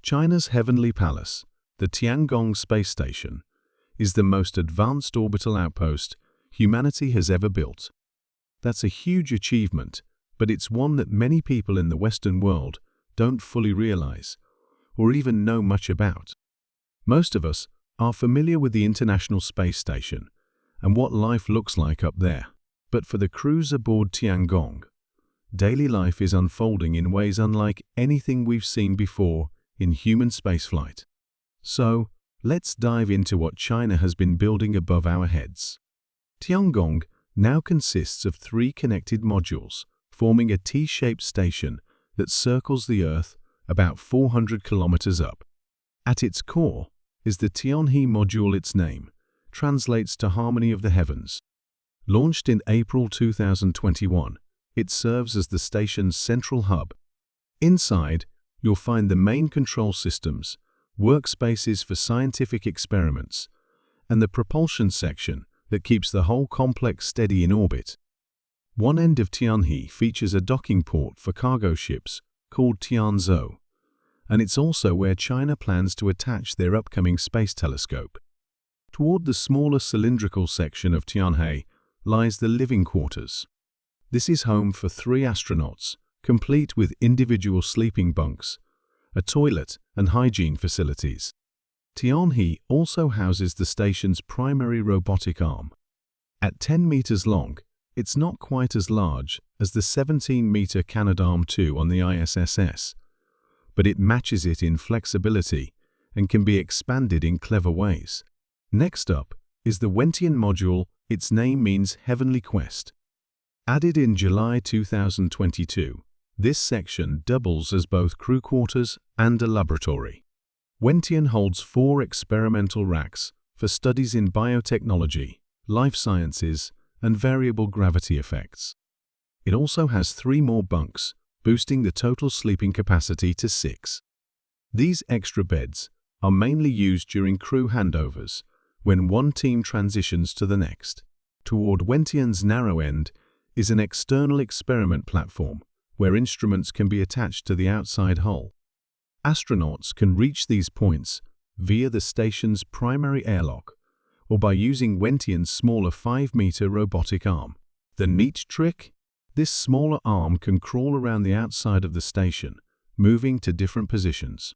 China's heavenly palace, the Tiangong space station, is the most advanced orbital outpost humanity has ever built. That's a huge achievement, but it's one that many people in the Western world don't fully realize or even know much about. Most of us are familiar with the International Space Station and what life looks like up there. But for the crews aboard Tiangong, daily life is unfolding in ways unlike anything we've seen before in human spaceflight. So, let's dive into what China has been building above our heads. Tiangong now consists of 3 connected modules, forming a T-shaped station that circles the Earth about 400 kilometers up. At its core is the Tianhe module. Its name translates to Harmony of the Heavens. Launched in April 2021, it serves as the station's central hub. Inside, you'll find the main control systems, workspaces for scientific experiments, and the propulsion section that keeps the whole complex steady in orbit. One end of Tianhe features a docking port for cargo ships called Tianzhou, and it's also where China plans to attach their upcoming space telescope. Toward the smaller cylindrical section of Tianhe lies the living quarters. This is home for 3 astronauts, complete with individual sleeping bunks, a toilet, and hygiene facilities. Tianhe also houses the station's primary robotic arm. At 10 meters long, it's not quite as large as the 17-meter Canadarm2 on the ISS, but it matches it in flexibility and can be expanded in clever ways. Next up is the Wentian module. Its name means Heavenly Quest. Added in July 2022, this section doubles as both crew quarters and a laboratory. Wentian holds 4 experimental racks for studies in biotechnology, life sciences, and variable gravity effects. It also has 3 more bunks, boosting the total sleeping capacity to 6. These extra beds are mainly used during crew handovers, when one team transitions to the next. Toward Wentian's narrow end is an external experiment platform where instruments can be attached to the outside hull. Astronauts can reach these points via the station's primary airlock or by using Wentian's smaller 5-meter robotic arm. The neat trick? This smaller arm can crawl around the outside of the station, moving to different positions.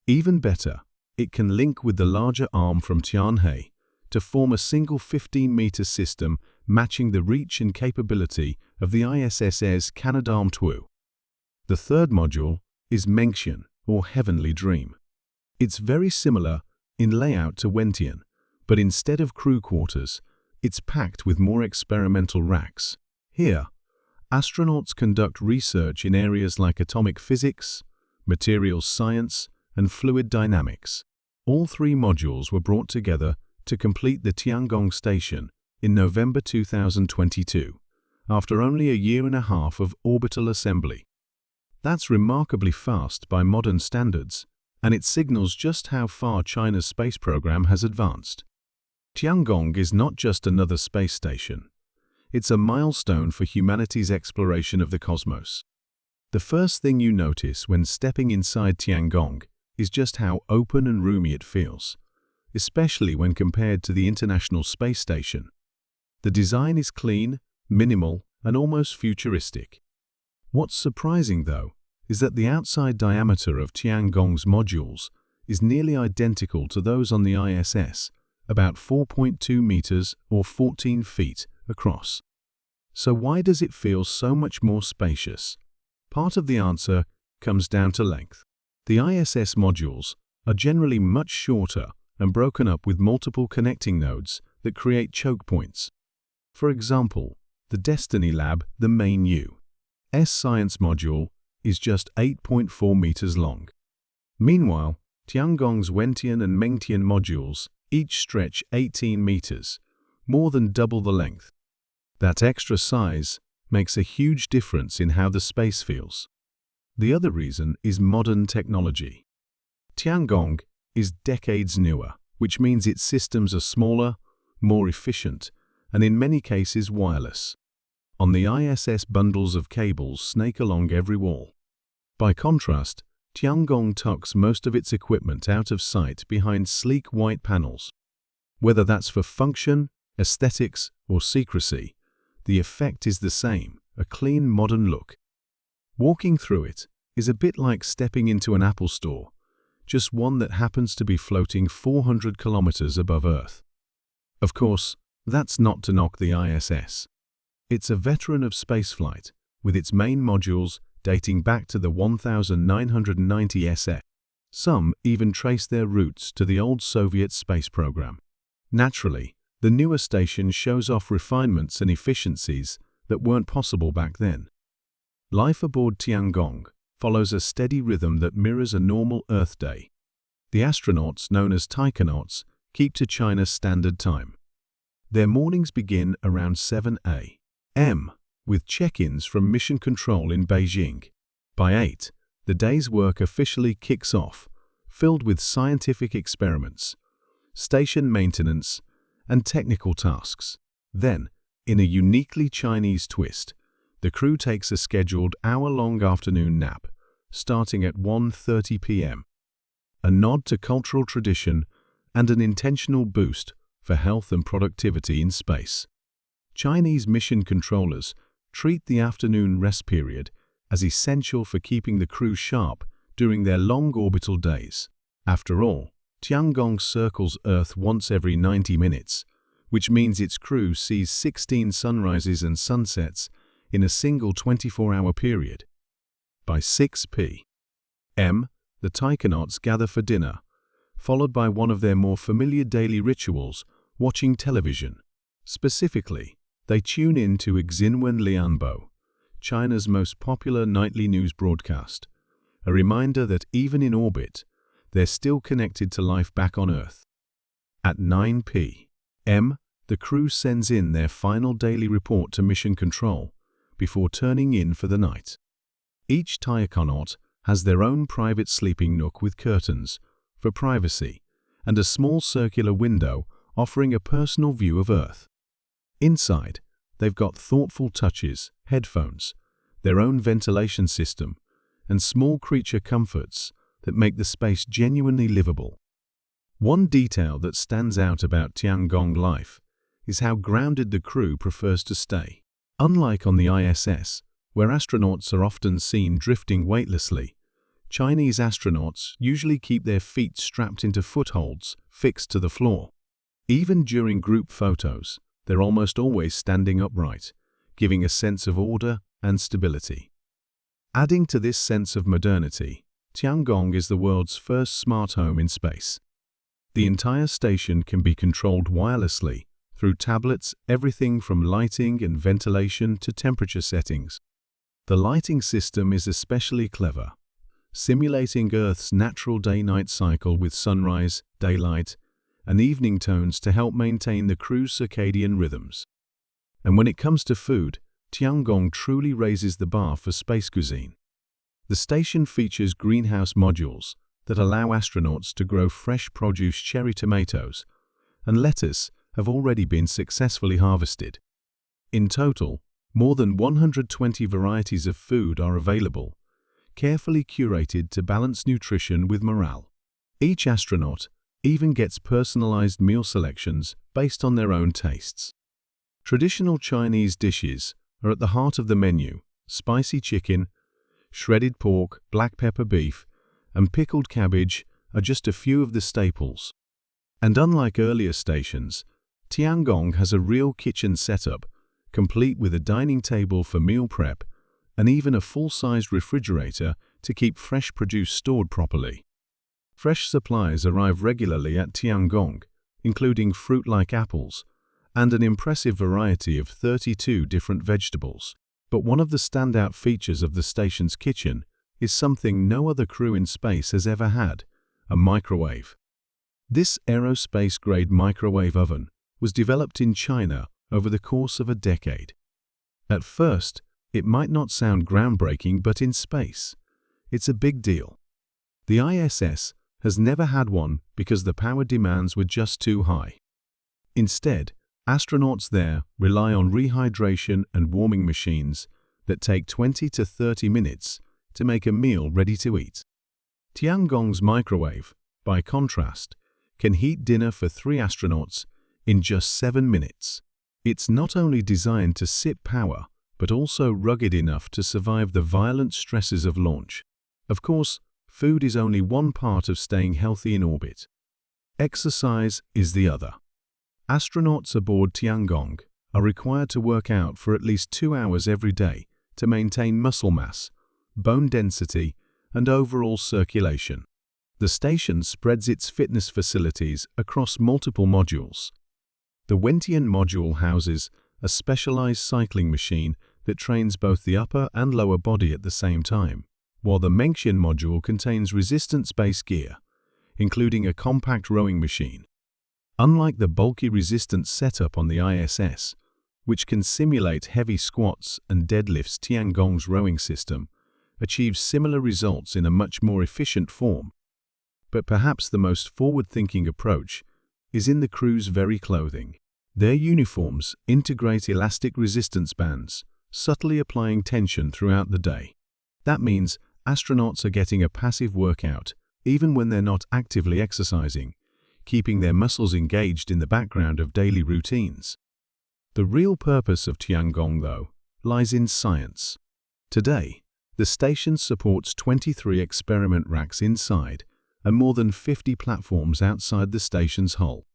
Even better, it can link with the larger arm from Tianhe to form a single 15-meter system matching the reach and capability of the ISS's Canadarm2. The third module is Mengtian, or Heavenly Dream. It's very similar in layout to Wentian, but instead of crew quarters, it's packed with more experimental racks. Here, astronauts conduct research in areas like atomic physics, materials science, and fluid dynamics. All 3 modules were brought together to complete the Tiangong station in November 2022, after only a year and a half of orbital assembly. That's remarkably fast by modern standards, and it signals just how far China's space program has advanced. Tiangong is not just another space station. It's a milestone for humanity's exploration of the cosmos. The first thing you notice when stepping inside Tiangong is just how open and roomy it feels, especially when compared to the International Space Station. The design is clean, minimal, and almost futuristic. What's surprising, though, is that the outside diameter of Tiangong's modules is nearly identical to those on the ISS, about 4.2 meters or 14 feet across. So why does it feel so much more spacious? Part of the answer comes down to length. The ISS modules are generally much shorter and broken up with multiple connecting nodes that create choke points. For example, the Destiny Lab, the main U.S. Science module, is just 8.4 meters long. Meanwhile, Tiangong's Wentian and Mengtian modules each stretch 18 meters, more than double the length. That extra size makes a huge difference in how the space feels. The other reason is modern technology. Tiangong is decades newer, which means its systems are smaller, more efficient, and in many cases wireless. On the ISS, bundles of cables snake along every wall. By contrast, Tiangong tucks most of its equipment out of sight behind sleek white panels. Whether that's for function, aesthetics, or secrecy, the effect is the same, a clean, modern look. Walking through it is a bit like stepping into an Apple store, just one that happens to be floating 400 kilometers above Earth. Of course, that's not to knock the ISS. It's a veteran of spaceflight, with its main modules dating back to the 1990 SF. Some even trace their roots to the old Soviet space program. Naturally, the newer station shows off refinements and efficiencies that weren't possible back then. Life aboard Tiangong follows a steady rhythm that mirrors a normal Earth day. The astronauts, known as taikonauts, keep to China's standard time. Their mornings begin around 7 a.m., with check-ins from mission control in Beijing. By 8, the day's work officially kicks off, filled with scientific experiments, station maintenance, and technical tasks. Then, in a uniquely Chinese twist, the crew takes a scheduled hour-long afternoon nap, starting at 1:30 p.m. A nod to cultural tradition and an intentional boost for health and productivity in space. Chinese mission controllers treat the afternoon rest period as essential for keeping the crew sharp during their long orbital days. After all, Tiangong circles Earth once every 90 minutes, which means its crew sees 16 sunrises and sunsets in a single 24-hour period. By 6 p.m., the taikonauts gather for dinner, followed by one of their more familiar daily rituals, watching television. Specifically, they tune in to Xinwen Lianbo, China's most popular nightly news broadcast, a reminder that even in orbit, they're still connected to life back on Earth. At 9 p.m., the crew sends in their final daily report to Mission Control before turning in for the night. Each taikonaut has their own private sleeping nook with curtains for privacy and a small circular window offering a personal view of Earth. Inside, they've got thoughtful touches, headphones, their own ventilation system, and small creature comforts that make the space genuinely livable. One detail that stands out about Tiangong life is how grounded the crew prefers to stay. Unlike on the ISS, where astronauts are often seen drifting weightlessly, Chinese astronauts usually keep their feet strapped into footholds fixed to the floor. Even during group photos, they're almost always standing upright, giving a sense of order and stability. Adding to this sense of modernity, Tiangong is the world's first smart home in space. The entire station can be controlled wirelessly through tablets, everything from lighting and ventilation to temperature settings. The lighting system is especially clever, simulating Earth's natural day-night cycle with sunrise, daylight, and evening tones to help maintain the crew's circadian rhythms. And when it comes to food, Tiangong truly raises the bar for space cuisine. The station features greenhouse modules that allow astronauts to grow fresh produce. Cherry tomatoes and lettuce have already been successfully harvested. In total, more than 120 varieties of food are available, carefully curated to balance nutrition with morale. Each astronaut even gets personalized meal selections based on their own tastes. Traditional Chinese dishes are at the heart of the menu. Spicy chicken, shredded pork, black pepper beef, and pickled cabbage are just a few of the staples. And unlike earlier stations, Tiangong has a real kitchen setup, complete with a dining table for meal prep and even a full-sized refrigerator to keep fresh produce stored properly. Fresh supplies arrive regularly at Tiangong, including fruit like apples and an impressive variety of 32 different vegetables. But one of the standout features of the station's kitchen is something no other crew in space has ever had: a microwave. This aerospace-grade microwave oven was developed in China over the course of a decade. At first, it might not sound groundbreaking, but in space, it's a big deal. The ISS has never had one because the power demands were just too high. Instead, astronauts there rely on rehydration and warming machines that take 20 to 30 minutes to make a meal ready to eat. Tiangong's microwave, by contrast, can heat dinner for 3 astronauts in just 7 minutes. It's not only designed to sip power, but also rugged enough to survive the violent stresses of launch. Of course, food is only one part of staying healthy in orbit. Exercise is the other. Astronauts aboard Tiangong are required to work out for at least 2 hours every day to maintain muscle mass, bone density, and overall circulation. The station spreads its fitness facilities across multiple modules. The Wentian module houses a specialized cycling machine that trains both the upper and lower body at the same time, while the Mengtian module contains resistance-based gear, including a compact rowing machine. Unlike the bulky resistance setup on the ISS, which can simulate heavy squats and deadlifts, Tiangong's rowing system achieves similar results in a much more efficient form. But perhaps the most forward-thinking approach is in the crew's very clothing. Their uniforms integrate elastic resistance bands, subtly applying tension throughout the day. That means astronauts are getting a passive workout even when they're not actively exercising, keeping their muscles engaged in the background of daily routines. The real purpose of Tiangong, though, lies in science. Today, the station supports 23 experiment racks inside and more than 50 platforms outside the station's hull.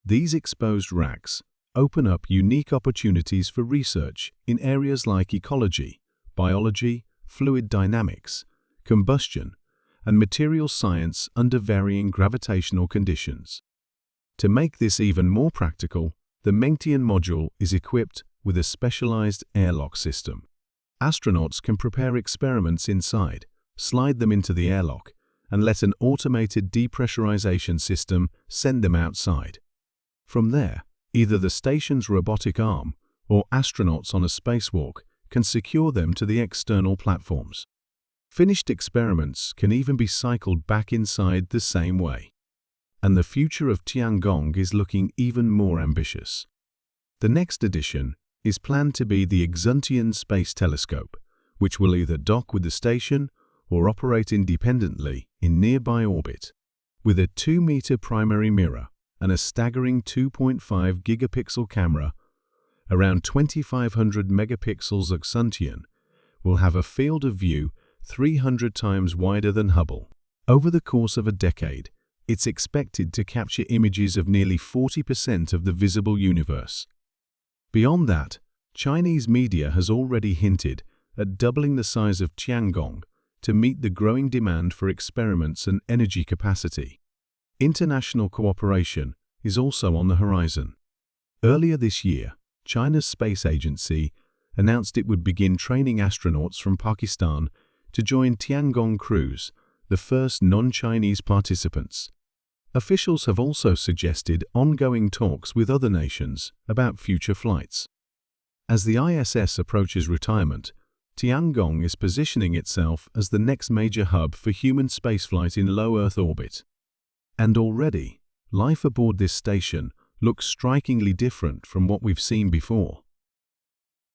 These exposed racks open up unique opportunities for research in areas like ecology, biology, fluid dynamics, combustion, and material science under varying gravitational conditions. To make this even more practical, the Mengtian module is equipped with a specialized airlock system. Astronauts can prepare experiments inside, slide them into the airlock, and let an automated depressurization system send them outside. From there, either the station's robotic arm or astronauts on a spacewalk can secure them to the external platforms. Finished experiments can even be cycled back inside the same way. And the future of Tiangong is looking even more ambitious. The next edition is planned to be the Xuntian Space Telescope, which will either dock with the station or operate independently in nearby orbit. With a 2-meter primary mirror and a staggering 2.5 gigapixel camera, around 2500 megapixels Xuntian will have a field of view 300 times wider than Hubble. Over the course of a decade, it's expected to capture images of nearly 40% of the visible universe. Beyond that, Chinese media has already hinted at doubling the size of Tiangong to meet the growing demand for experiments and energy capacity. International cooperation is also on the horizon. Earlier this year, China's space agency announced it would begin training astronauts from Pakistan to join Tiangong crews, the first non-Chinese participants. Officials have also suggested ongoing talks with other nations about future flights. As the ISS approaches retirement, Tiangong is positioning itself as the next major hub for human spaceflight in low Earth orbit. And already, life aboard this station looks strikingly different from what we've seen before.